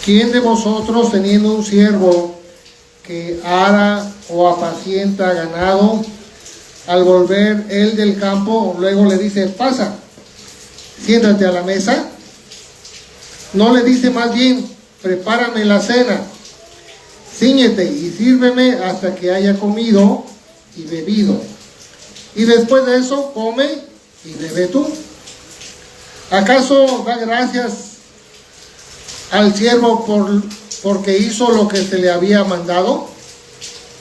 ¿quién de vosotros, teniendo un siervo que ara o apacienta ganado, al volver él del campo, luego le dice, pasa, siéntate a la mesa? No le dice más bien, prepárame la cena, cíñete y sírveme hasta que haya comido y bebido, y después de eso come y bebe tú. ¿Acaso da gracias al siervo porque hizo lo que se le había mandado?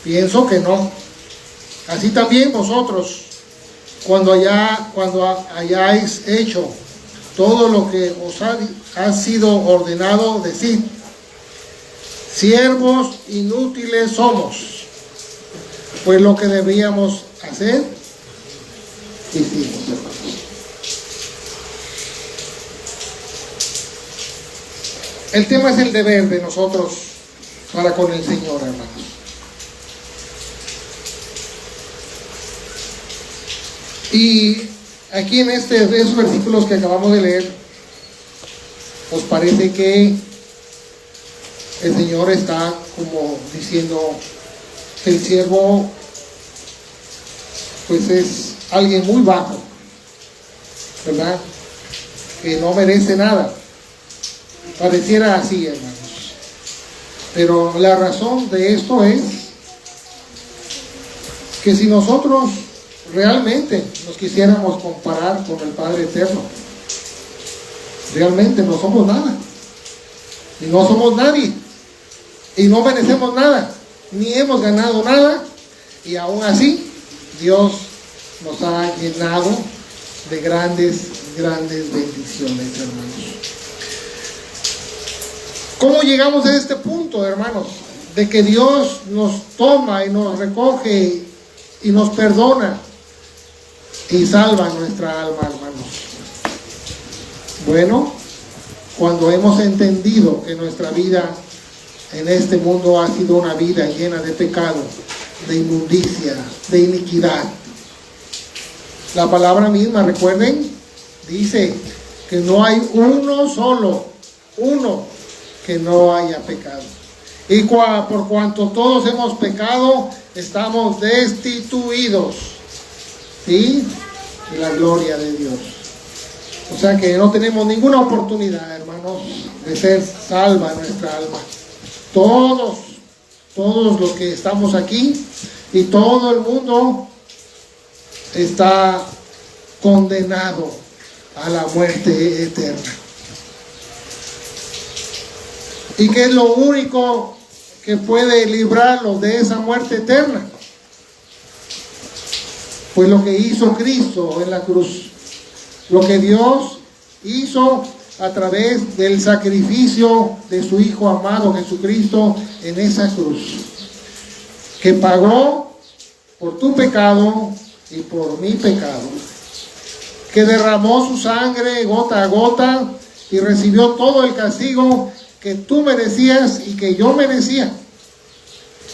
Pienso que no. Así también vosotros, cuando hayáis hecho todo lo que os ha sido ordenado, decid, siervos inútiles somos, pues lo que debíamos hacer, hicimos, hermanos. El tema es el deber de nosotros para con el Señor, hermanos. Y aquí en esos versículos que acabamos de leer, ¿os parece que el Señor está como diciendo que el siervo pues es alguien muy bajo, ¿verdad? Que no merece nada? Pareciera así, hermanos. Pero la razón de esto es que si nosotros realmente nos quisiéramos comparar con el Padre Eterno, realmente no somos nada, y no somos nadie, y no merecemos nada, ni hemos ganado nada, y aún así Dios nos ha llenado de grandes bendiciones, hermanos. ¿Cómo llegamos a este punto, hermanos? De que Dios nos toma y nos recoge y nos perdona y salva nuestra alma, hermanos. Bueno, cuando hemos entendido que nuestra vida en este mundo ha sido una vida llena de pecado, de inmundicia, de iniquidad. La palabra misma, recuerden, dice que no hay uno que no haya pecado. Y por cuanto todos hemos pecado, estamos destituidos, ¿sí?, de la gloria de Dios. O sea que no tenemos ninguna oportunidad, hermanos, de ser salva nuestra alma. Todos los que estamos aquí y todo el mundo está condenado a la muerte eterna. ¿Y qué es lo único que puede librarlos de esa muerte eterna? Pues lo que hizo Cristo en la cruz, lo que Dios hizo a través del sacrificio de su Hijo amado Jesucristo en esa cruz, que pagó por tu pecado y por mi pecado, que derramó su sangre gota a gota y recibió todo el castigo que tú merecías y que yo merecía,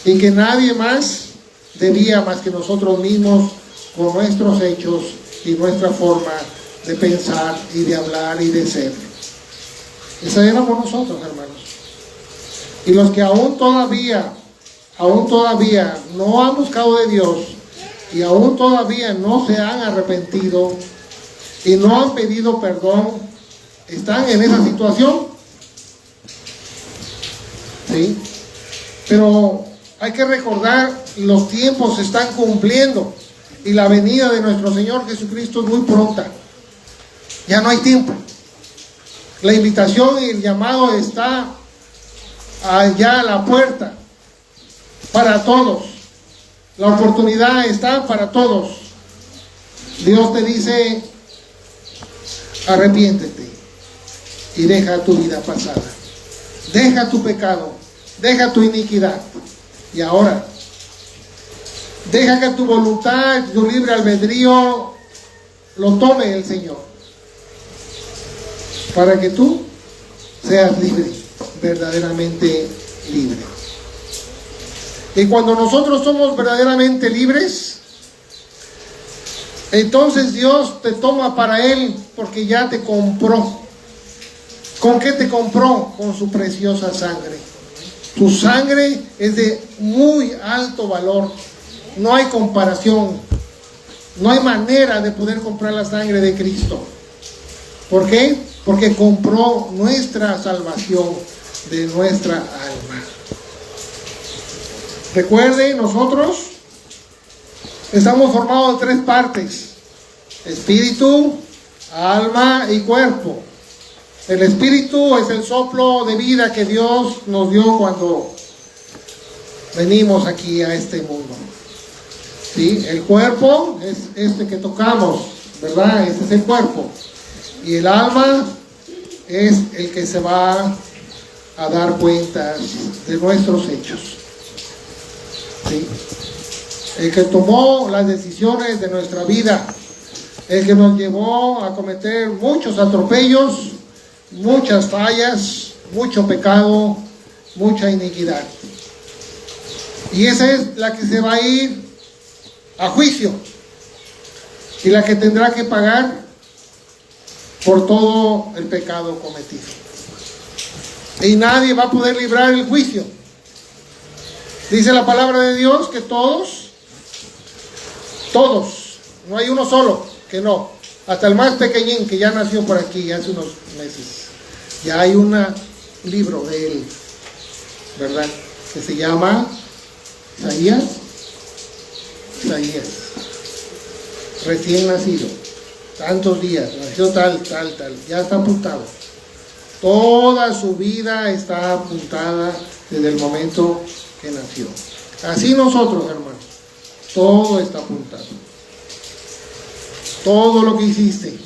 y que nadie más debía más que nosotros mismos, con nuestros hechos y nuestra forma de pensar y de hablar y de ser. Esa éramos nosotros, hermanos. Y los que aún todavía no han buscado de Dios y aún todavía no se han arrepentido y no han pedido perdón, están en esa situación. ¿Sí? Pero hay que recordar, los tiempos se están cumpliendo y la venida de nuestro Señor Jesucristo es muy pronta. Ya no hay tiempo. La invitación y el llamado está allá a la puerta para todos. La oportunidad está para todos. Dios te dice, arrepiéntete y deja tu vida pasada. Deja tu pecado, deja tu iniquidad. Y ahora, deja que tu voluntad, tu libre albedrío, lo tome el Señor, para que tú seas libre, verdaderamente libre. Y cuando nosotros somos verdaderamente libres, entonces Dios te toma para Él, porque ya te compró ¿Con qué te compró? Con su preciosa sangre. Su sangre es de muy alto valor. No hay comparación. No hay manera de poder comprar la sangre de Cristo. ¿Por qué? Porque compró nuestra salvación de nuestra alma. Recuerde, nosotros estamos formados de 3 partes: espíritu, alma y cuerpo. El espíritu es el soplo de vida que Dios nos dio cuando venimos aquí a este mundo. ¿Sí? El cuerpo es este que tocamos, ¿verdad? Este es el cuerpo. Y el alma es el que se va a dar cuentas de nuestros hechos. ¿Sí? El que tomó las decisiones de nuestra vida, el que nos llevó a cometer muchos atropellos, muchas fallas, mucho pecado, mucha iniquidad. Y esa es la que se va a ir a juicio y la que tendrá que pagar por todo el pecado cometido. Y nadie va a poder librar el juicio. Dice la palabra de Dios que todos, no hay uno solo que no. Hasta el más pequeñín que ya nació por aquí hace unos meses. Ya hay un libro de él, ¿verdad? Que se llama Isaías. Recién nacido. Tantos días. Nació tal. Ya está apuntado. Toda su vida está apuntada desde el momento que nació. Así nosotros, hermanos. Todo está apuntado. Todo lo que hiciste,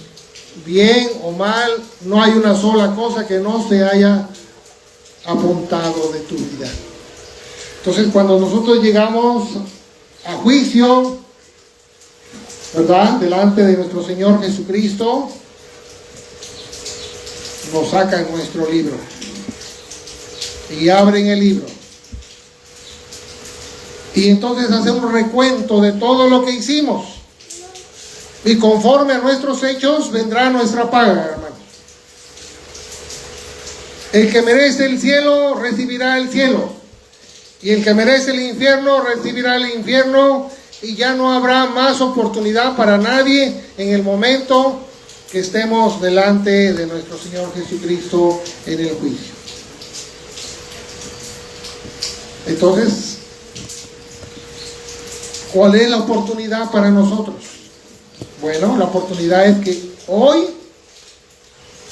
bien o mal, no hay una sola cosa que no se haya apuntado de tu vida. Entonces, cuando nosotros llegamos a juicio, ¿verdad?, delante de nuestro Señor Jesucristo, nos sacan nuestro libro y abren el libro. Y entonces hacemos un recuento de todo lo que hicimos. Y conforme a nuestros hechos vendrá nuestra paga, hermano. El que merece el cielo recibirá el cielo. Y el que merece el infierno recibirá el infierno. Y ya no habrá más oportunidad para nadie en el momento que estemos delante de nuestro Señor Jesucristo en el juicio. Entonces, ¿cuál es la oportunidad para nosotros? Bueno, la oportunidad es que hoy,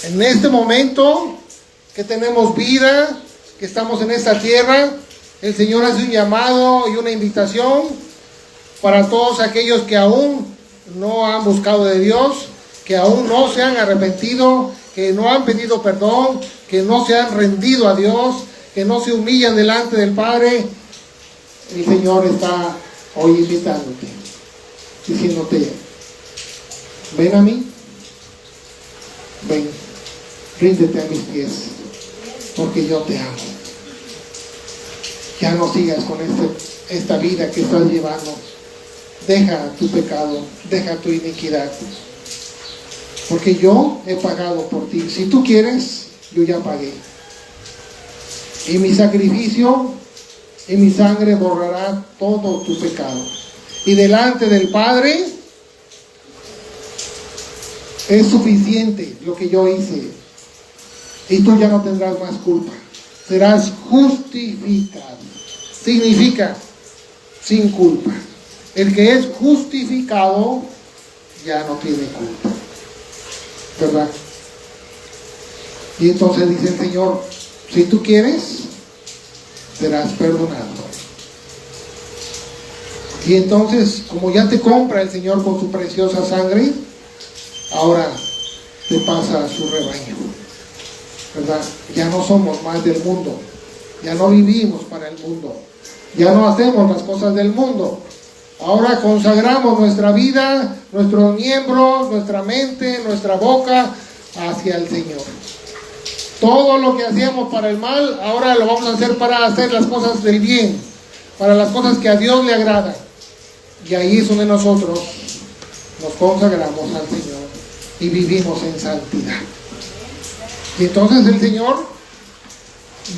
en este momento que tenemos vida, que estamos en esta tierra, el Señor hace un llamado y una invitación para todos aquellos que aún no han buscado de Dios, que aún no se han arrepentido, que no han pedido perdón, que no se han rendido a Dios, que no se humillan delante del Padre. El Señor está hoy invitándote, diciéndote: ven a mí, ven, ríndete a mis pies, porque yo te amo. Ya no sigas con esta vida que estás llevando. Deja tu pecado, deja tu iniquidad, porque yo he pagado por ti. Si tú quieres, yo ya pagué. Y mi sacrificio y mi sangre borrará todo tu pecado. Y delante del Padre es suficiente lo que yo hice. Y tú ya no tendrás más culpa. Serás justificado. Significa sin culpa. El que es justificado ya no tiene culpa, ¿verdad? Y entonces dice el Señor: si tú quieres, serás perdonado. Y entonces, como ya te compra el Señor con su preciosa sangre, ahora te pasa a su rebaño, ¿verdad? Ya no somos más del mundo, ya no vivimos para el mundo, ya no hacemos las cosas del mundo. Ahora consagramos nuestra vida, nuestros miembros, nuestra mente, nuestra boca hacia el Señor. Todo lo que hacíamos para el mal, ahora lo vamos a hacer para hacer las cosas del bien, para las cosas que a Dios le agradan. Y ahí es donde nosotros nos consagramos al Señor y vivimos en santidad. Y entonces el Señor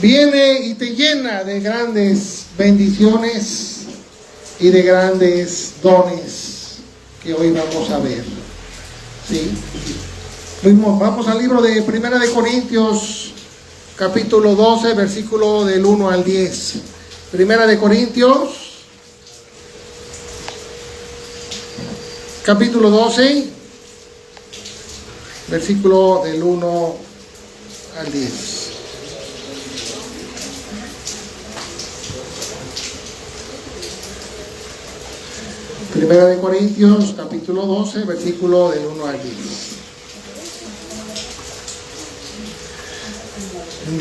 viene y te llena de grandes bendiciones y de grandes dones que hoy vamos a ver. ¿Sí? Vamos al libro de Primera de Corintios, capítulo 12, versículo del 1 al 10. Primera de Corintios, capítulo 12, versículo del 1 al 10. Primera de Corintios, capítulo 12, versículo del 1 al 10.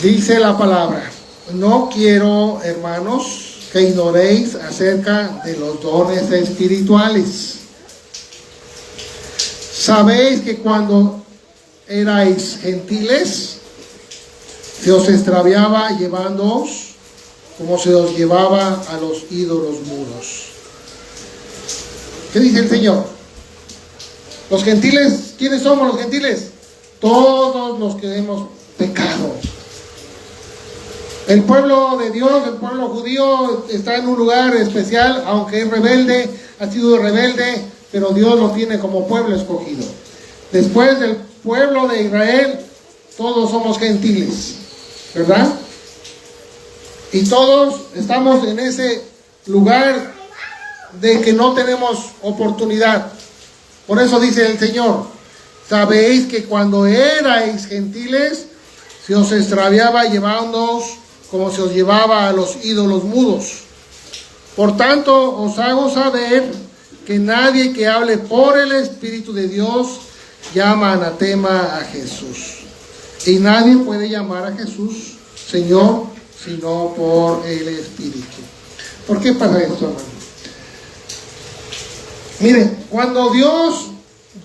Dice la palabra: no quiero, hermanos, que ignoréis acerca de los dones espirituales. Sabéis que cuando erais gentiles, se os extraviaba llevándoos como se os llevaba a los ídolos mudos. ¿Qué dice el Señor? Los gentiles, ¿quiénes somos los gentiles? Todos los que hemos pecado. El pueblo de Dios, el pueblo judío, está en un lugar especial, aunque es rebelde, ha sido rebelde, pero Dios lo tiene como pueblo escogido. Después del pueblo de Israel, todos somos gentiles, ¿verdad? Y todos estamos en ese lugar de que no tenemos oportunidad. Por eso dice el Señor: sabéis que cuando erais gentiles, se os extraviaba llevándoos como se os llevaba a los ídolos mudos. Por tanto, os hago saber que nadie que hable por el Espíritu de Dios llama anatema a Jesús. Y nadie puede llamar a Jesús Señor sino por el Espíritu. ¿Por qué pasa esto, hermano? Miren, cuando Dios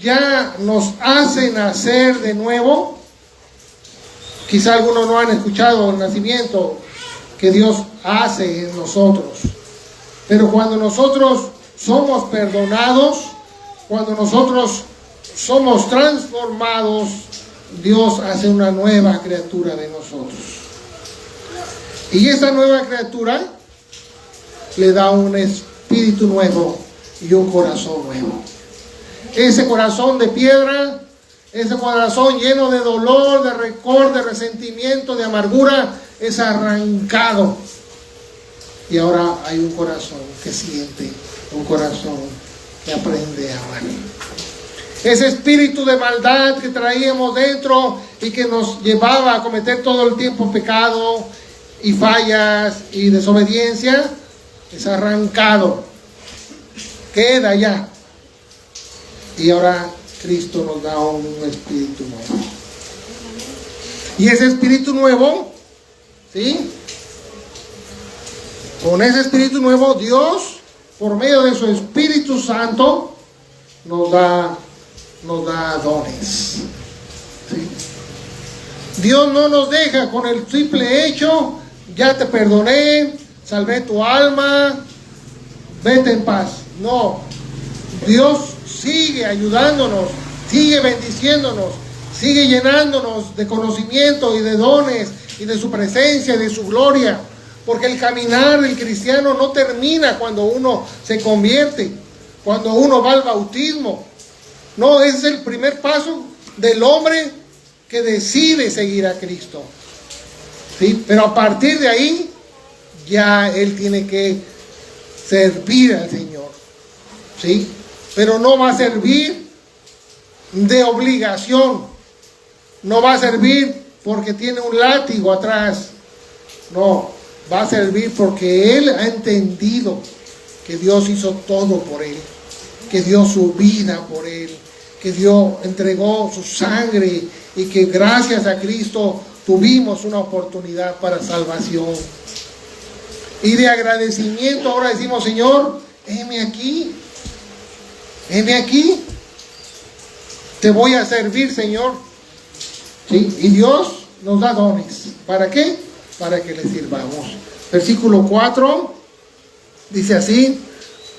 ya nos hace nacer de nuevo, quizá algunos no han escuchado el nacimiento que Dios hace en nosotros, pero cuando nosotros somos perdonados, cuando nosotros somos transformados, Dios hace una nueva criatura de nosotros. Y esa nueva criatura le da un espíritu nuevo y un corazón nuevo. Ese corazón de piedra, ese corazón lleno de dolor, de rencor, de resentimiento, de amargura, es arrancado. Y ahora hay un corazón que siente, un corazón que aprende a amar. Ese espíritu de maldad que traíamos dentro y que nos llevaba a cometer todo el tiempo pecado y fallas y desobediencia, es arrancado. Queda ya. Y ahora Cristo nos da un espíritu nuevo. Y ese espíritu nuevo, ¿sí? Con ese espíritu nuevo, Dios, por medio de su Espíritu Santo, nos da dones. ¿Sí? Dios no nos deja con el simple hecho: ya te perdoné, salvé tu alma, vete en paz. No, Dios sigue ayudándonos, sigue bendiciéndonos, sigue llenándonos de conocimiento y de dones y de su presencia y de su gloria. Porque el caminar del cristiano no termina cuando uno se convierte, cuando uno va al bautismo. No, ese es el primer paso del hombre que decide seguir a Cristo. ¿Sí? Pero a partir de ahí, ya él tiene que servir al Señor. ¿Sí? Pero no va a servir de obligación. No va a servir porque tiene un látigo atrás. No, va a servir porque él ha entendido que Dios hizo todo por él, que dio su vida por él, que Dios entregó su sangre y que gracias a Cristo tuvimos una oportunidad para salvación. Y de agradecimiento ahora decimos: Señor, heme aquí, te voy a servir, Señor. ¿Sí? Y Dios nos da dones. ¿Para qué? Para que le sirvamos. Versículo 4 dice así: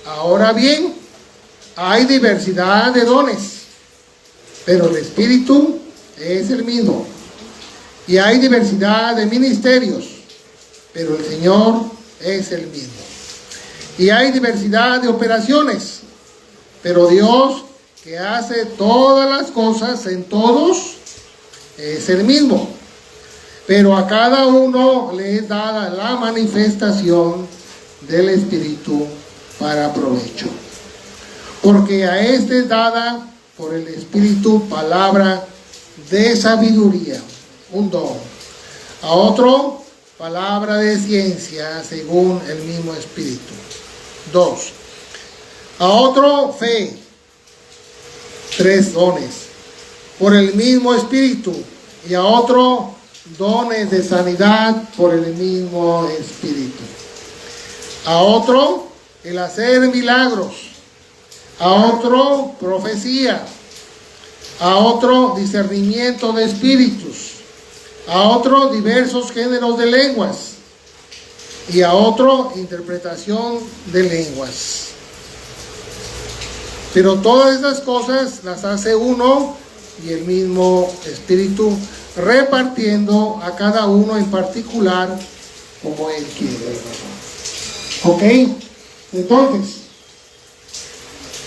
ahora bien, hay diversidad de dones, pero el Espíritu es el mismo. Y hay diversidad de ministerios, pero el Señor es el mismo. Y hay diversidad de operaciones, pero Dios, que hace todas las cosas en todos, es el mismo. Pero a cada uno le es dada la manifestación del Espíritu para provecho. Porque a este es dada por el Espíritu palabra de sabiduría, un don. A otro, palabra de ciencia según el mismo Espíritu. 2. A otro, fe. 3 dones por el mismo Espíritu. Y a otro, dones de sanidad por el mismo Espíritu. A otro, el hacer milagros. A otro, profecía. A otro, discernimiento de espíritus. A otro, diversos géneros de lenguas. Y a otro, interpretación de lenguas. Pero todas estas cosas las hace uno y el mismo Espíritu, repartiendo a cada uno en particular como Él quiere. ¿Ok? Entonces,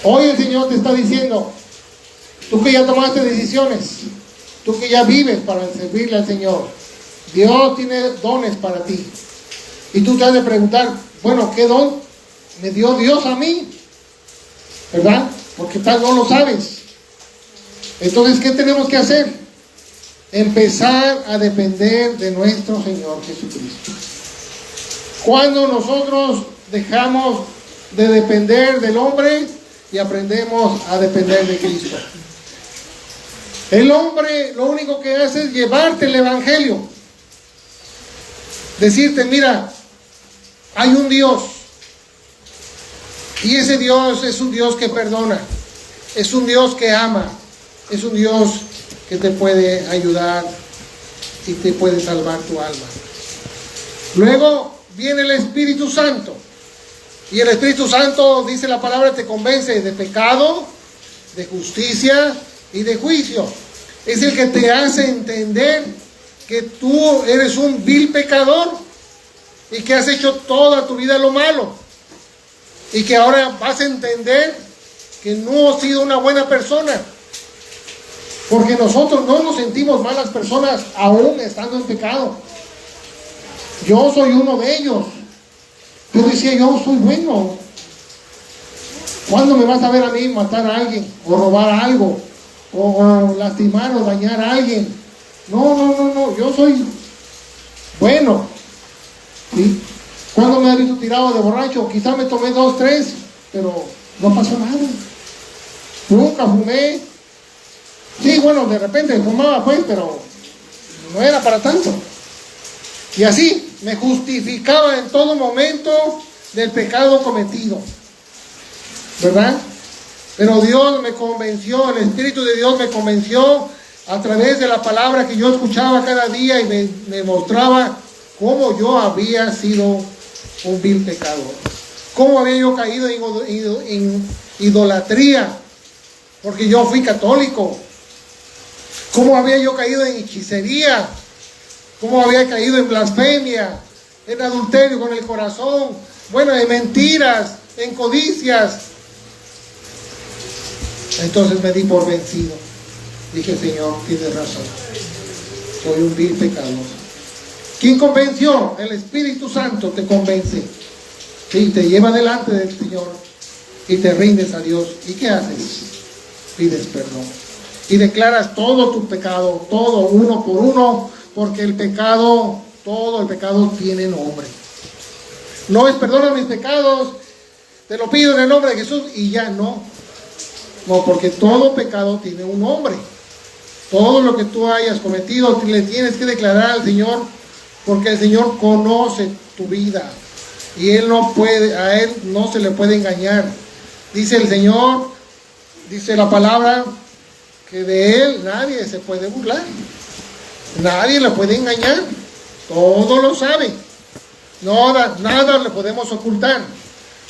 hoy el Señor te está diciendo, tú que ya tomaste decisiones, tú que ya vives para servirle al Señor, Dios tiene dones para ti. Y tú te has de preguntar, bueno, ¿qué don me dio Dios a mí? ¿Verdad? Porque tal no lo sabes. Entonces, ¿qué tenemos que hacer? Empezar a depender de nuestro Señor Jesucristo. Cuando nosotros dejamos de depender del hombre y aprendemos a depender de Cristo. El hombre lo único que hace es llevarte el evangelio. Decirte, mira, hay un Dios. Y ese Dios es un Dios que perdona. Es un Dios que ama. Es un Dios que te puede ayudar y te puede salvar tu alma. Luego viene el Espíritu Santo. Y el Espíritu Santo, dice la palabra, te convence de pecado, de justicia y de juicio. Es el que te hace entender que tú eres un vil pecador y que has hecho toda tu vida lo malo. Y que ahora vas a entender que no has sido una buena persona. Porque nosotros no nos sentimos malas personas aún estando en pecado. Yo soy uno de ellos. Yo decía, yo soy bueno. ¿Cuándo me vas a ver a mí matar a alguien? O robar algo. O lastimar o dañar a alguien. No. Yo soy bueno. ¿Sí? ¿Cuándo me has visto tirado de borracho? Quizá me tomé 2, 3. Pero no pasó nada. Nunca fumé. Sí, bueno, de repente fumaba pues, pero no era para tanto. Y así me justificaba en todo momento del pecado cometido. ¿Verdad? Pero Dios me convenció, el Espíritu de Dios me convenció a través de la palabra que yo escuchaba cada día y me mostraba cómo yo había sido un vil pecador. Cómo había yo caído en idolatría, porque yo fui católico. Cómo había yo caído en hechicería. Cómo había caído en blasfemia, en adulterio con el corazón, bueno, en mentiras, en codicias. Entonces me di por vencido. Dije, Señor, tienes razón. Soy un vil pecador. ¿Quién convenció? El Espíritu Santo te convence. Sí, te lleva delante del Señor y te rindes a Dios. ¿Y qué haces? Pides perdón. Y declaras todo tu pecado, todo uno por uno, porque el pecado, todo el pecado tiene nombre. No es perdona mis pecados, te lo pido en el nombre de Jesús y ya no. No, porque todo pecado tiene un nombre. Todo lo que tú hayas cometido le tienes que declarar al Señor, porque el Señor conoce tu vida y Él no puede, a Él no se le puede engañar. Dice el Señor, dice la palabra, que de Él nadie se puede burlar. Nadie le puede engañar. Todo lo sabe. Nada le podemos ocultar.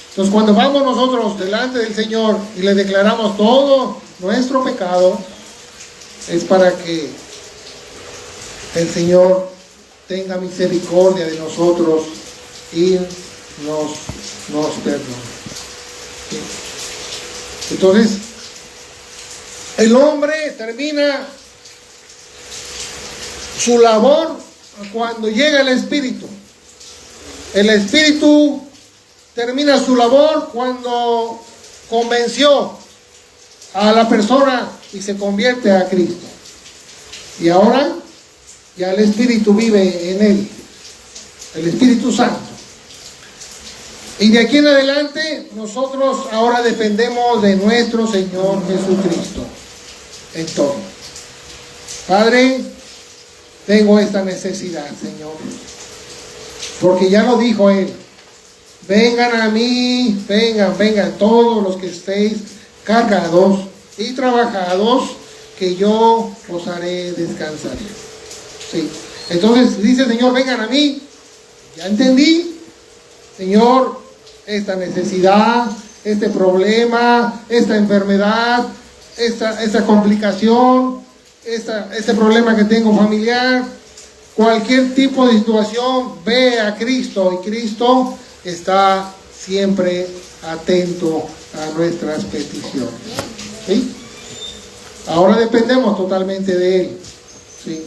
Entonces, cuando vamos nosotros delante del Señor y le declaramos todo nuestro pecado, es para que el Señor tenga misericordia de nosotros y nos perdone. ¿Sí? Entonces, el hombre termina su labor cuando llega el Espíritu. El Espíritu termina su labor cuando convenció a la persona y se convierte a Cristo. Y ahora ya el Espíritu vive en él, el Espíritu Santo. Y de aquí en adelante nosotros ahora dependemos de nuestro Señor Jesucristo en todo. Padre, tengo esta necesidad, Señor, porque ya lo dijo Él. Vengan a mí, vengan todos los que estéis cargados y trabajados, que yo os haré descansar. Sí. Entonces dice el Señor, vengan a mí. Ya entendí, Señor, esta necesidad, este problema, esta enfermedad, esta complicación, este problema que tengo familiar, cualquier tipo de situación, ve a Cristo, y Cristo está siempre atento a nuestras peticiones. ¿Sí? Ahora dependemos totalmente de Él. ¿Sí?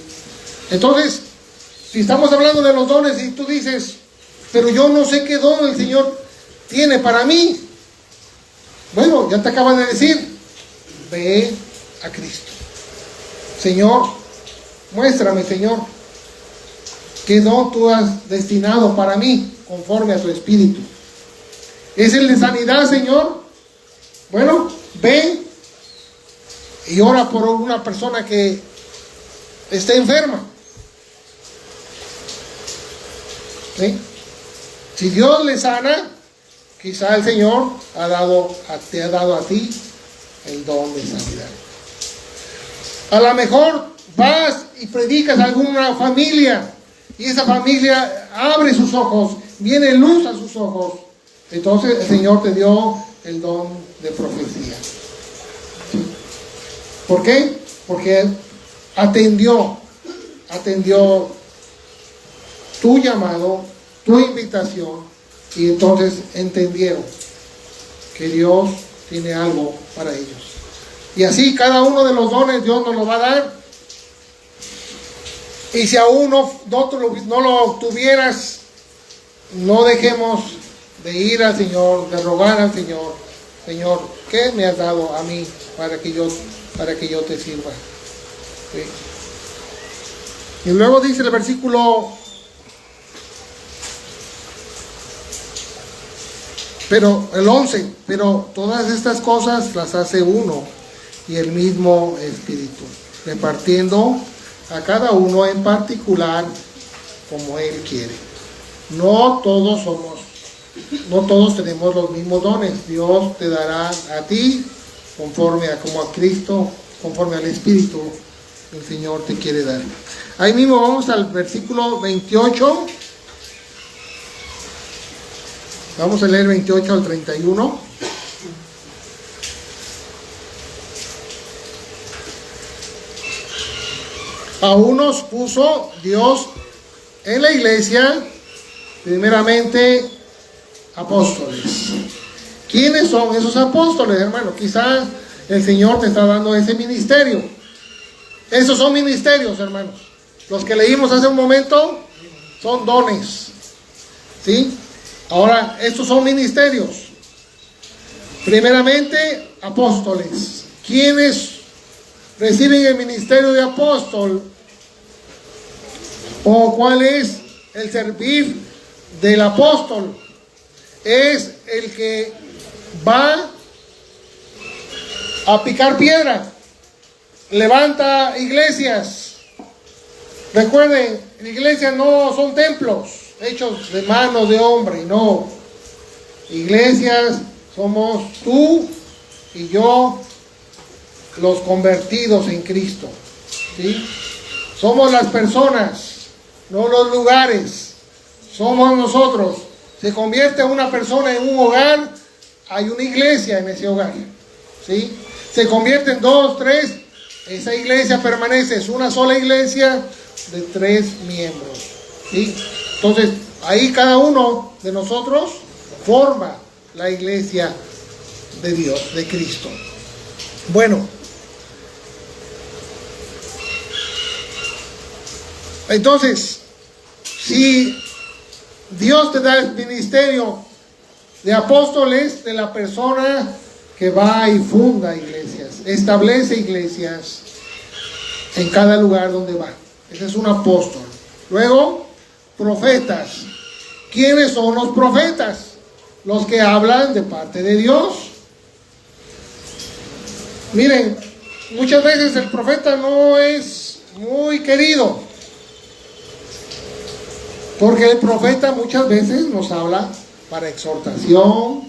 Entonces, si estamos hablando de los dones y tú dices, pero yo no sé qué don el Señor tiene para mí. Bueno, ya te acabas de decir, ve a Cristo. Señor, muéstrame, Señor, qué don tú has destinado para mí, conforme a tu Espíritu. ¿Es el de sanidad, Señor? Bueno, ven y ora por una persona que esté enferma. ¿Sí? Si Dios le sana, quizá el Señor te ha dado a ti el don de sanidad. A lo mejor vas y predicas a alguna familia y esa familia abre sus ojos, viene luz a sus ojos. Entonces el Señor te dio el don de profecía. ¿Sí? ¿Por qué? Porque atendió tu llamado, tu invitación, y entonces entendieron que Dios tiene algo para ellos. Y así cada uno de los dones Dios nos lo va a dar. Y si aún no lo obtuvieras, no dejemos de ir al Señor, de rogar al Señor, Señor, ¿qué me has dado a mí para que yo te sirva? ¿Sí? Y luego dice el versículo, pero el 11, pero todas estas cosas las hace uno y el mismo Espíritu, repartiendo a cada uno en particular como Él quiere. No todos tenemos los mismos dones. Dios te dará a ti conforme a como a Cristo, conforme al Espíritu el Señor te quiere dar. Ahí mismo vamos al versículo 28. Vamos a leer 28 al 31. A unos puso Dios en la iglesia, primeramente apóstoles. ¿Quiénes son esos apóstoles, hermano? Quizá el Señor te está dando ese ministerio. Esos son ministerios, hermanos. Los que leímos hace un momento son dones. ¿Sí? Ahora, estos son ministerios. Primeramente, apóstoles. ¿Quiénes reciben el ministerio de apóstol? ¿O cuál es el servir del apóstol? Es el que va a picar piedra, levanta iglesias. Recuerden, iglesias no son templos hechos de manos de hombre, no. Iglesias somos tú y yo, los convertidos en Cristo. ¿Sí? Somos las personas, no los lugares. Somos nosotros. Se convierte una persona en un hogar, hay una iglesia en ese hogar. ¿Sí? Se convierten 2, 3, esa iglesia permanece, es una sola iglesia, de 3 miembros. ¿Sí? Entonces, ahí cada uno de nosotros forma la iglesia de Dios, de Cristo. Bueno, entonces, si Dios te da el ministerio de apóstoles, de la persona que va y funda iglesias, establece iglesias en cada lugar donde va. Ese es un apóstol. Luego, profetas. ¿Quiénes son los profetas? Los que hablan de parte de Dios. Miren, muchas veces el profeta no es muy querido, porque el profeta muchas veces nos habla para exhortación,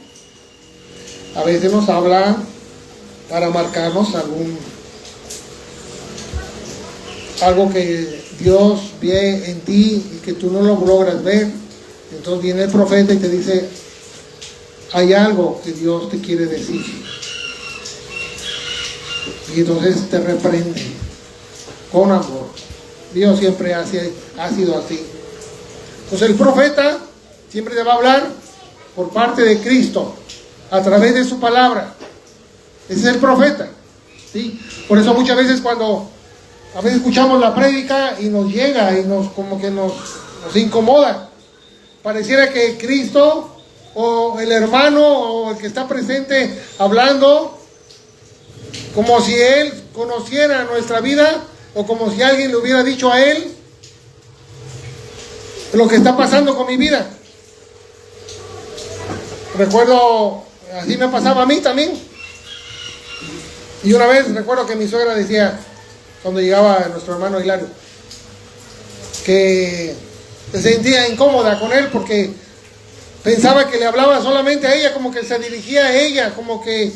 a veces nos habla para marcarnos algo que Dios ve en ti y que tú no lo logras ver. Entonces viene el profeta y te dice, hay algo que Dios te quiere decir. Y entonces te reprende con amor. Dios siempre ha sido así. Entonces el profeta siempre te va a hablar por parte de Cristo, a través de su palabra. Ese es el profeta, ¿sí? Por eso muchas veces cuando a veces escuchamos la prédica y nos llega y nos incomoda, pareciera que Cristo o el hermano o el que está presente hablando, como si él conociera nuestra vida, o como si alguien le hubiera dicho a él lo que está pasando con mi vida. Recuerdo, así me pasaba a mí también. Y una vez recuerdo que mi suegra decía, cuando llegaba nuestro hermano Hilario, que se sentía incómoda con él porque pensaba que le hablaba solamente a ella, como que se dirigía a ella, como que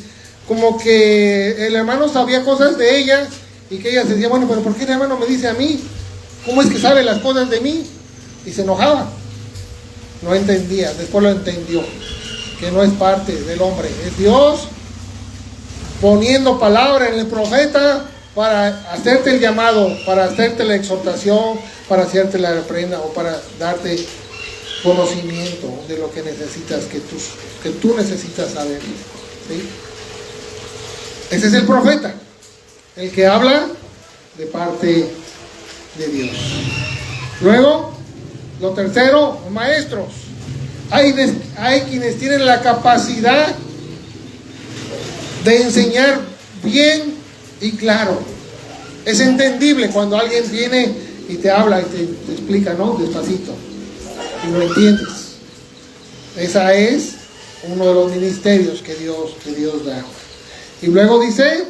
el hermano sabía cosas de ella, y que ella se decía, bueno, pero ¿por qué el hermano me dice a mí? ¿Cómo es que sabe las cosas de mí? Y se enojaba. No entendía, después lo entendió, que no es parte del hombre, es Dios poniendo palabra en el profeta para hacerte el llamado, para hacerte la exhortación, para hacerte la reprenda o para darte conocimiento de lo que necesitas, que tú necesitas saber. ¿Sí? Ese es el profeta, el que habla de parte de Dios. Luego, lo tercero, maestros. Hay quienes tienen la capacidad de enseñar bien y claro. Es entendible cuando alguien viene y te habla y te explica, ¿no? Despacito. Y lo entiendes. Esa es uno de los ministerios que Dios da. Y luego dice,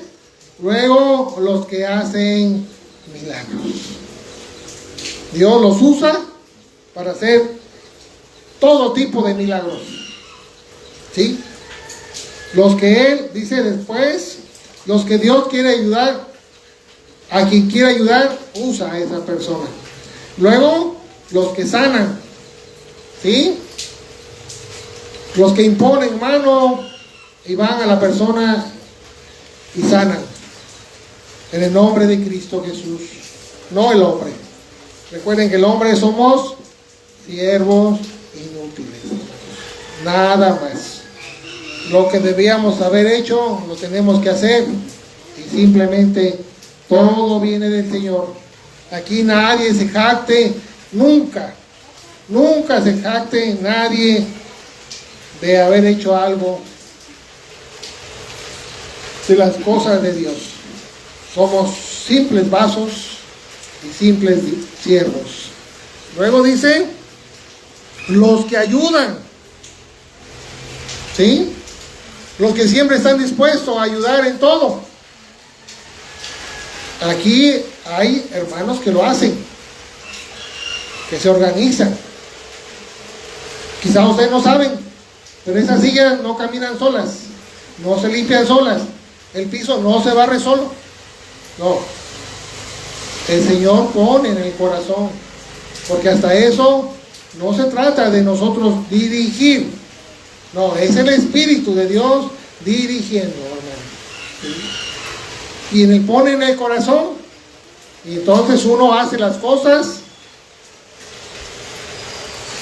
luego los que hacen milagros. Dios los usa para hacer todo tipo de milagros. ¿Sí? Los que Él dice después, los que Dios quiere ayudar, a quien quiere ayudar, usa a esa persona. Luego, los que sanan. ¿Sí? Los que imponen mano y van a la persona y sanan. En el nombre de Cristo Jesús. No el hombre. Recuerden que el hombre somos siervos inútiles. Nada más. Lo que debíamos haber hecho, lo tenemos que hacer. Y simplemente todo viene del Señor. Aquí nadie se jacte, nunca se jacte nadie de haber hecho algo de las cosas de Dios. Somos simples vasos y simples siervos. Luego dice, los que ayudan. ¿Sí? Los que siempre están dispuestos a ayudar en todo. Aquí hay hermanos que lo hacen, que se organizan. Quizá ustedes no saben, pero esas sillas no caminan solas, no se limpian solas, el piso no se barre solo. No, el Señor pone en el corazón, porque hasta eso no se trata de nosotros dirigir. No, es el Espíritu de Dios dirigiendo, hermano. ¿Sí? Y Él pone en el corazón Y entonces uno hace las cosas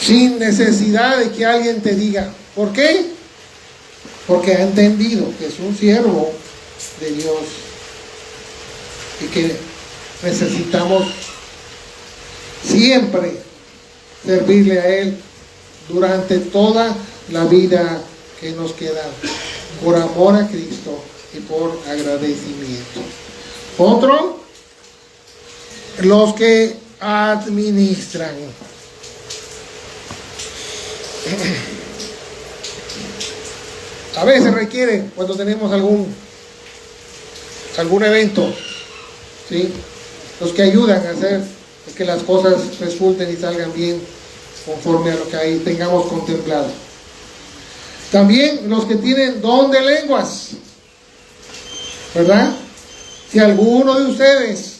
sin necesidad de que alguien te diga. ¿Por qué? Porque ha entendido que es un siervo de Dios y que necesitamos siempre servirle a Él durante toda la vida que nos queda, por amor a Cristo y por agradecimiento. Otro, los que administran. A veces requiere, cuando tenemos algún evento, ¿sí?, los que ayudan a hacer que las cosas resulten y salgan bien conforme a lo que ahí tengamos contemplado. También los que tienen don de lenguas, ¿verdad? Si alguno de ustedes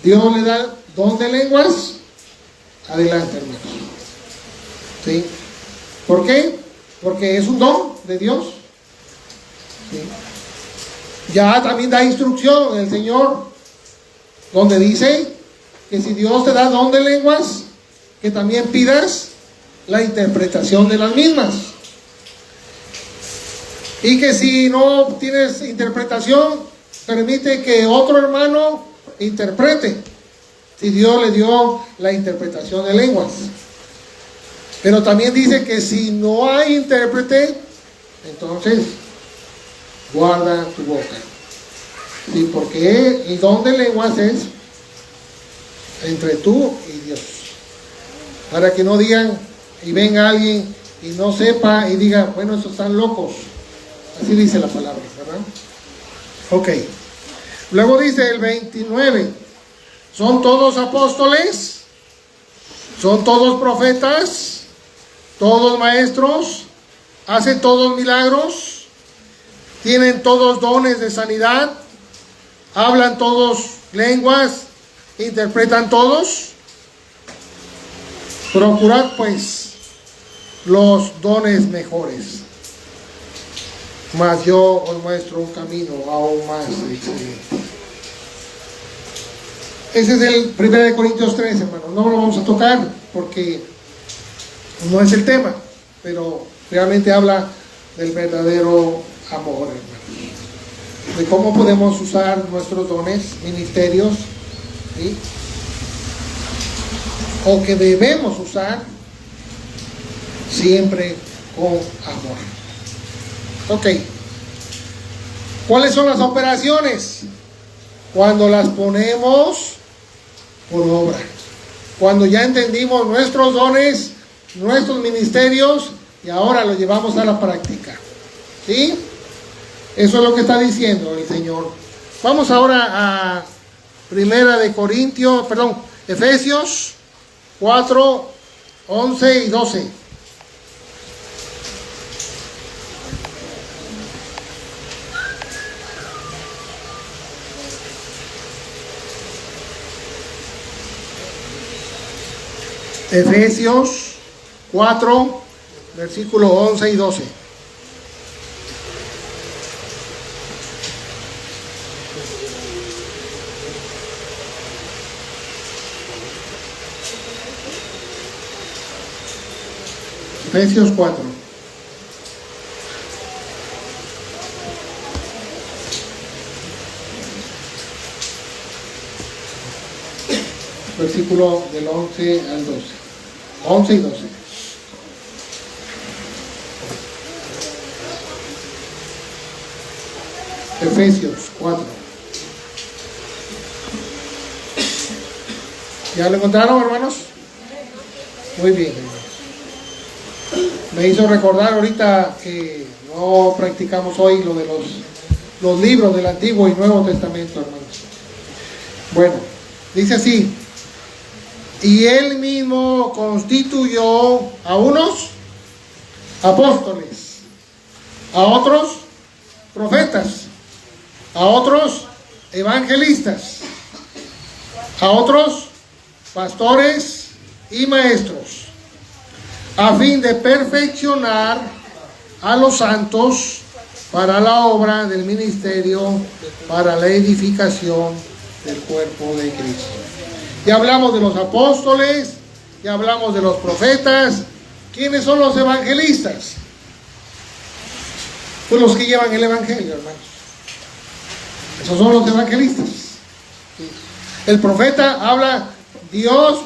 Dios le da don de lenguas, adelante, hermanos. ¿Sí? ¿Por qué? Porque es un don de Dios. ¿Sí? Ya también da instrucción el Señor, donde dice que si Dios te da don de lenguas, que también pidas la interpretación de las mismas. Y que si no tienes interpretación, permite que otro hermano interprete, si Dios le dio la interpretación de lenguas. Pero también dice que si no hay intérprete, entonces guarda tu boca. Sí, porque el don de lenguas es entre tú y Dios. Para que no digan y venga alguien y no sepa y diga, bueno, esos están locos. Así dice la palabra, ¿verdad? Ok. Luego dice el 29. ¿Son todos apóstoles? ¿Son todos profetas? ¿Todos maestros? ¿Hacen todos milagros? ¿Tienen todos dones de sanidad? ¿Hablan todos lenguas? ¿Interpretan todos? Procurad pues los dones mejores, mas yo os muestro un camino aún más excelente. Ese es el 1 Corintios 3, hermanos. No lo vamos a tocar porque no es el tema, pero realmente habla del verdadero amor, hermanos. De cómo podemos usar nuestros dones, ministerios, ¿sí?, o que debemos usar siempre con amor. Ok. ¿Cuáles son las operaciones? Cuando las ponemos por obra. Cuando ya entendimos nuestros dones, nuestros ministerios, y ahora lo llevamos a la práctica. ¿Sí? Eso es lo que está diciendo el Señor. Vamos ahora a Efesios 4, 11 y 12. Efesios 4, versículos 11 y 12. Efesios 4. Versículo del 11 al 12. 11 y 12. Efesios 4. ¿Ya lo encontraron, hermanos? Muy bien, hermanos. Me hizo recordar ahorita que no practicamos hoy lo de los libros del Antiguo y Nuevo Testamento, hermanos. Bueno, dice así: y él mismo constituyó a unos apóstoles, a otros profetas, a otros evangelistas, a otros pastores y maestros, a fin de perfeccionar a los santos para la obra del ministerio, para la edificación del cuerpo de Cristo. Ya hablamos de los apóstoles, ya hablamos de los profetas. ¿Quiénes son los evangelistas? Pues los que llevan el evangelio, hermanos. Esos son los evangelistas. El profeta habla Dios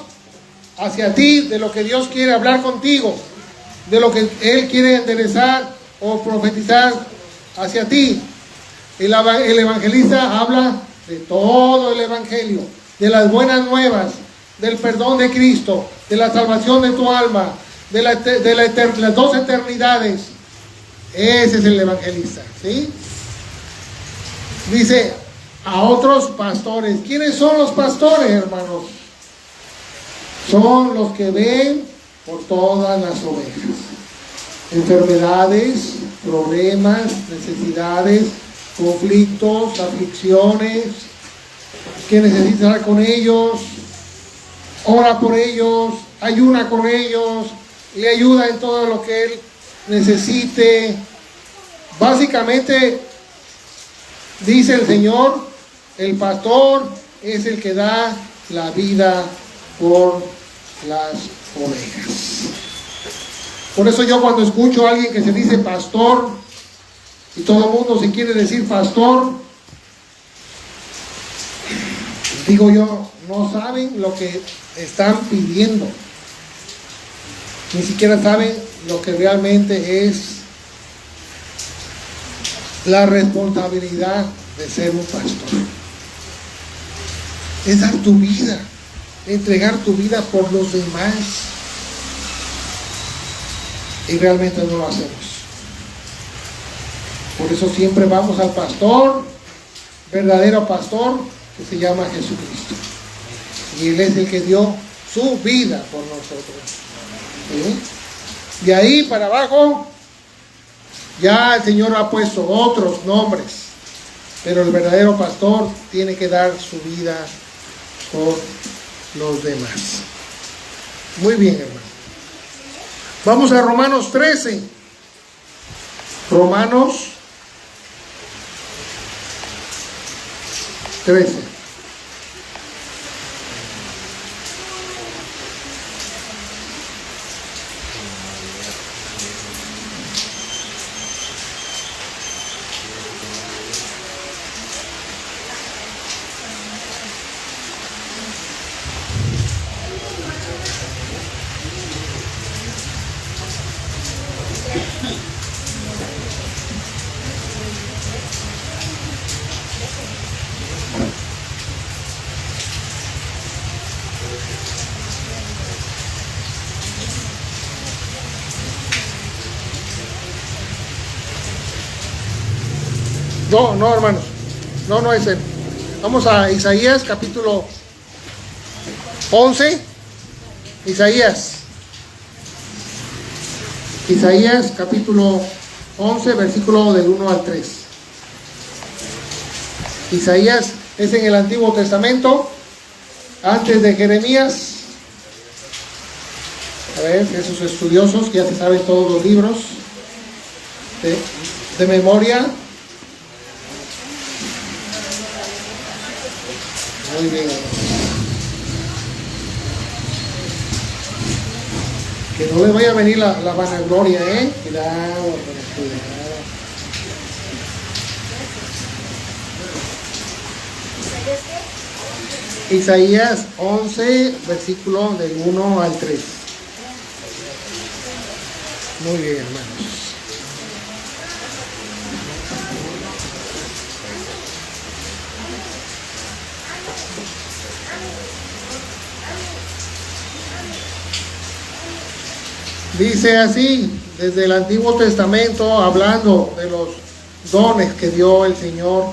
hacia ti, de lo que Dios quiere hablar contigo, de lo que Él quiere enderezar o profetizar hacia ti. El evangelista habla de todo el evangelio, de las buenas nuevas, del perdón de Cristo, de la salvación de tu alma, de las dos eternidades. Ese es el evangelista, ¿sí? Dice a otros pastores. ¿Quiénes son los pastores, hermanos? Son los que ven por todas las ovejas. Enfermedades, problemas, necesidades, conflictos, aflicciones. Que necesita estar con ellos, ora por ellos, ayuna con ellos, le ayuda en todo lo que él necesite. Básicamente, dice el Señor, el pastor es el que da la vida por las ovejas. Por eso yo cuando escucho a alguien que se dice pastor, y todo el mundo se quiere decir pastor, digo yo, no saben lo que están pidiendo. Ni siquiera saben lo que realmente es la responsabilidad de ser un pastor. Es dar tu vida, entregar tu vida por los demás. Y realmente no lo hacemos. Por eso siempre vamos al pastor, verdadero pastor, que se llama Jesucristo. Y Él es el que dio su vida por nosotros. ¿Sí? De ahí para abajo, ya el Señor ha puesto otros nombres. Pero el verdadero pastor tiene que dar su vida por los demás. Muy bien, hermano. Vamos a Romanos 13. Romanos 13. No, hermanos. No es él. Vamos a Isaías capítulo 11. Isaías capítulo 11, versículo del 1 al 3. Isaías es en el Antiguo Testamento, antes de Jeremías. A ver, esos estudiosos que ya se saben todos los libros de memoria. Muy bien. Que no le vaya a venir la vanagloria, Cuidado. Isaías 11, versículo del 1 al 3. Muy bien, hermanos. Dice así, desde el Antiguo Testamento, hablando de los dones que dio el Señor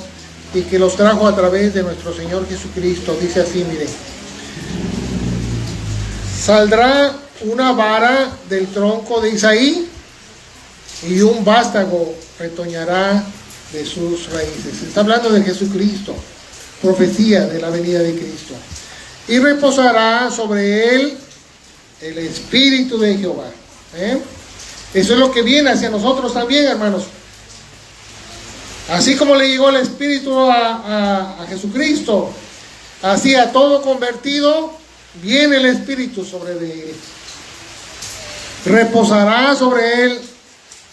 y que los trajo a través de nuestro Señor Jesucristo. Dice así, mire: saldrá una vara del tronco de Isaí y un vástago retoñará de sus raíces. Está hablando de Jesucristo, profecía de la venida de Cristo. Y reposará sobre él el Espíritu de Jehová. Eso es lo que viene hacia nosotros también, hermanos. Así como le llegó el Espíritu a Jesucristo, Así a todo convertido viene el Espíritu sobre de él. Reposará sobre él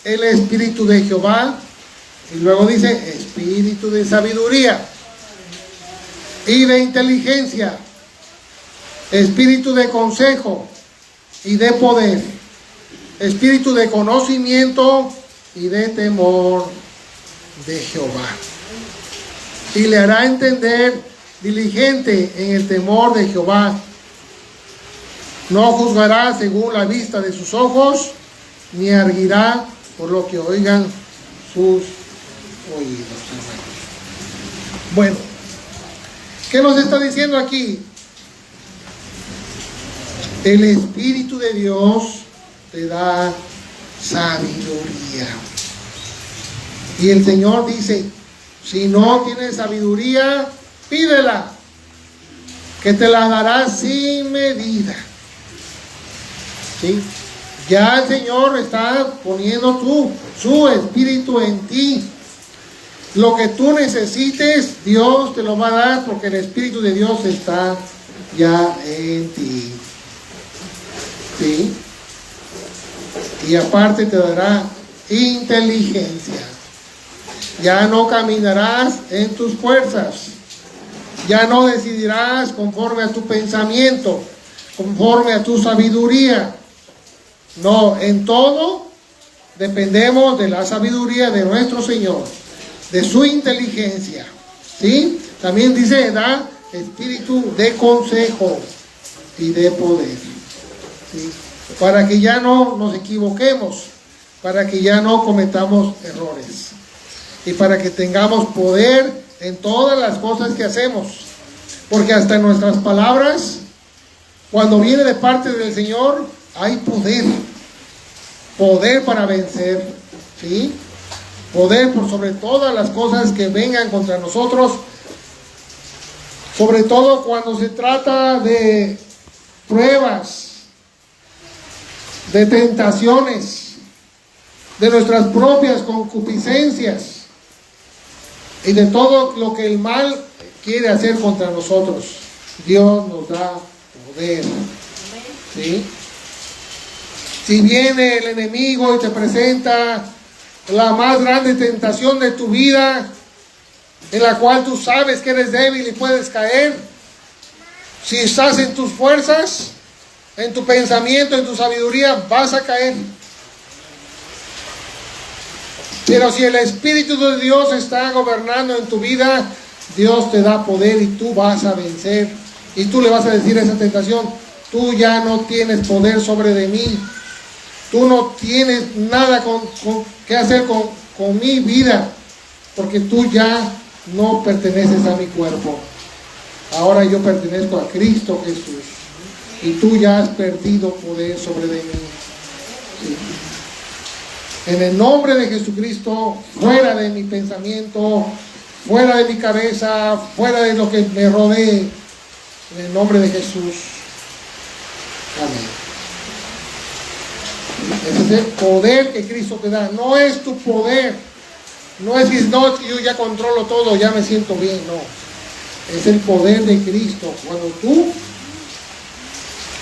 el Espíritu de Jehová. Y luego dice, espíritu de sabiduría y de inteligencia, espíritu de consejo y de poder, espíritu de conocimiento y de temor de Jehová. Y le hará entender diligente en el temor de Jehová. No juzgará según la vista de sus ojos, ni arguirá por lo que oigan sus oídos. Bueno, ¿qué nos está diciendo aquí? El Espíritu de Dios te da sabiduría. Y el Señor dice, si no tienes sabiduría, pídela, que te la dará sin medida. ¿Sí? Ya el Señor está poniendo su Espíritu en ti. Lo que tú necesites, Dios te lo va a dar, porque el Espíritu de Dios está ya en ti. ¿Sí? Y aparte te dará inteligencia. Ya no caminarás en tus fuerzas. Ya no decidirás conforme a tu pensamiento, conforme a tu sabiduría. No, en todo dependemos de la sabiduría de nuestro Señor, de su inteligencia. ¿Sí? También dice, da espíritu de consejo y de poder. ¿Sí? Para que ya no nos equivoquemos, para que ya no cometamos errores y para que tengamos poder en todas las cosas que hacemos, porque hasta en nuestras palabras, cuando viene de parte del Señor, hay poder para vencer, ¿sí? Poder por sobre todas las cosas que vengan contra nosotros, sobre todo cuando se trata de pruebas, de tentaciones, de nuestras propias concupiscencias y de todo lo que el mal quiere hacer contra nosotros. Dios nos da poder, ¿sí? Si viene el enemigo y te presenta la más grande tentación de tu vida, en la cual tú sabes que eres débil y puedes caer, si estás en tus fuerzas, en tu pensamiento, en tu sabiduría, vas a caer. Pero si el Espíritu de Dios está gobernando en tu vida, Dios te da poder y tú vas a vencer. Y tú le vas a decir a esa tentación, tú ya no tienes poder sobre de mí. Tú no tienes nada que hacer con mi vida, porque tú ya no perteneces a mi cuerpo. Ahora yo pertenezco a Cristo Jesús. Y tú ya has perdido poder sobre de mí. ¿Sí? En el nombre de Jesucristo, fuera de mi pensamiento, fuera de mi cabeza, fuera de lo que me rodee, en el nombre de Jesús. Amén. Ese es el poder que Cristo te da. No es tu poder. No es que no, yo ya controlo todo, ya me siento bien. No. Es el poder de Cristo. Cuando tú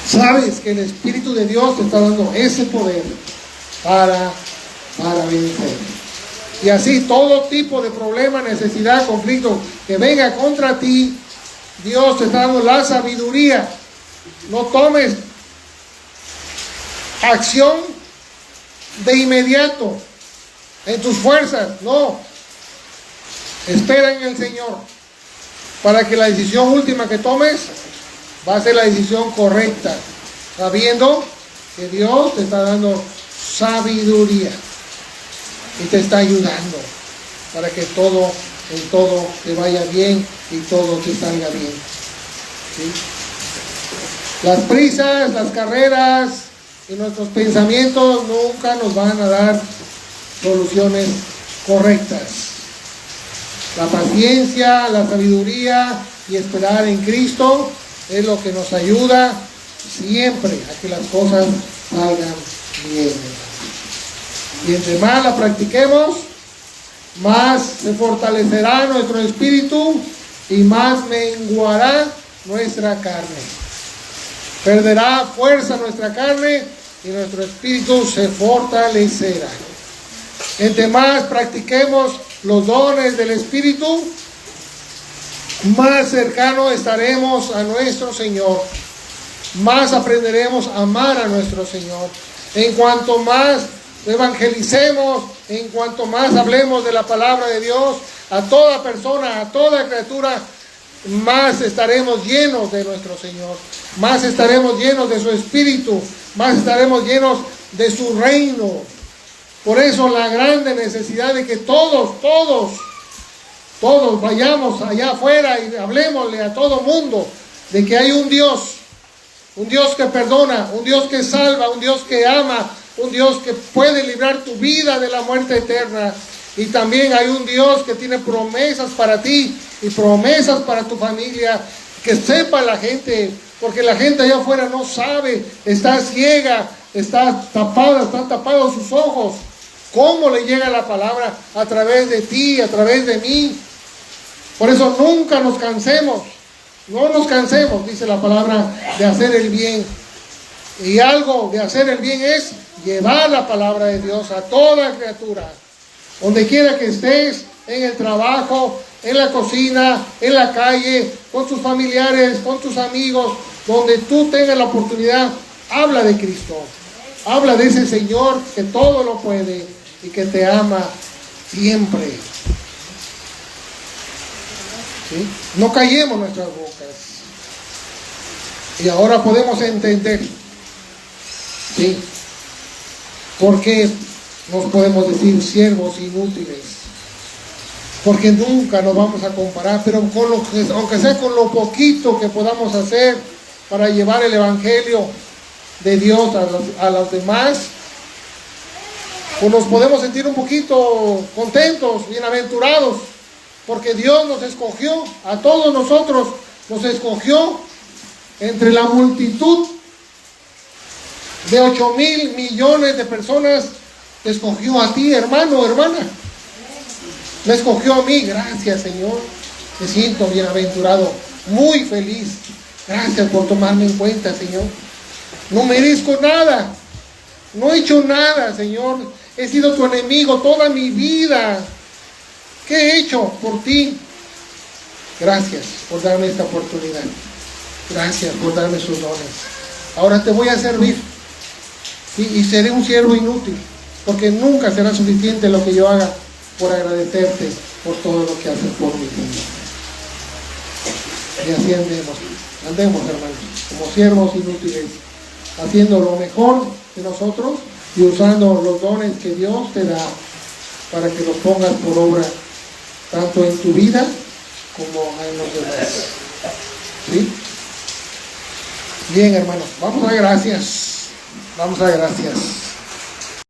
sabes que el Espíritu de Dios te está dando ese poder para vencer. Y así todo tipo de problema, necesidad, conflicto que venga contra ti, Dios te está dando la sabiduría. No tomes acción de inmediato en tus fuerzas, no. Espera en el Señor para que la decisión última que tomes va a ser la decisión correcta, sabiendo que Dios te está dando sabiduría y te está ayudando para que todo te vaya bien y todo te salga bien. ¿Sí? Las prisas, las carreras y nuestros pensamientos nunca nos van a dar soluciones correctas. La paciencia, la sabiduría y esperar en Cristo es lo que nos ayuda siempre a que las cosas salgan bien. Y entre más la practiquemos, más se fortalecerá nuestro espíritu y más menguará nuestra carne. Perderá fuerza nuestra carne y nuestro espíritu se fortalecerá. Entre más practiquemos los dones del Espíritu, más cercano estaremos a nuestro Señor. Más aprenderemos a amar a nuestro Señor. En cuanto más evangelicemos, en cuanto más hablemos de la palabra de Dios a toda persona, a toda criatura, más estaremos llenos de nuestro Señor, más estaremos llenos de su Espíritu, más estaremos llenos de su reino. Por eso la grande necesidad de que todos vayamos allá afuera y hablemosle a todo mundo de que hay un Dios que perdona, un Dios que salva, un Dios que ama, un Dios que puede librar tu vida de la muerte eterna. Y también hay un Dios que tiene promesas para ti y promesas para tu familia. Que sepa la gente, porque la gente allá afuera no sabe, está ciega, están tapados sus ojos. ¿Cómo le llega la palabra? A través de ti, a través de mí. Por eso nunca nos cansemos, no nos cansemos, dice la palabra, de hacer el bien. Y algo de hacer el bien es llevar la palabra de Dios a toda criatura. Donde quiera que estés, en el trabajo, en la cocina, en la calle, con tus familiares, con tus amigos, donde tú tengas la oportunidad, habla de Cristo. Habla de ese Señor que todo lo puede y que te ama siempre. ¿Sí? No callemos nuestras bocas. Y ahora podemos entender, ¿sí?, por qué nos podemos decir siervos inútiles. Porque nunca nos vamos a comparar, pero aunque sea con lo poquito que podamos hacer para llevar el Evangelio de Dios a los demás, pues nos podemos sentir un poquito contentos, bienaventurados, porque Dios nos escogió, a todos nosotros nos escogió entre la multitud de 8,000 millones de personas. Te escogió a ti, hermano, hermana. Me escogió a mí. Gracias, Señor. Me siento bienaventurado, muy feliz. Gracias por tomarme en cuenta, Señor. No merezco nada. No he hecho nada, Señor. He sido tu enemigo toda mi vida. ¿Qué he hecho por ti? Gracias por darme esta oportunidad. Gracias por darme sus dones. Ahora te voy a servir. Y seré un siervo inútil, porque nunca será suficiente lo que yo haga por agradecerte por todo lo que haces por mi vida. Y así andemos, hermanos, como siervos inútiles, haciendo lo mejor de nosotros y usando los dones que Dios te da para que los pongas por obra, tanto en tu vida como en los demás. ¿Sí? Bien, hermanos, vamos a dar gracias. Vamos a dar gracias.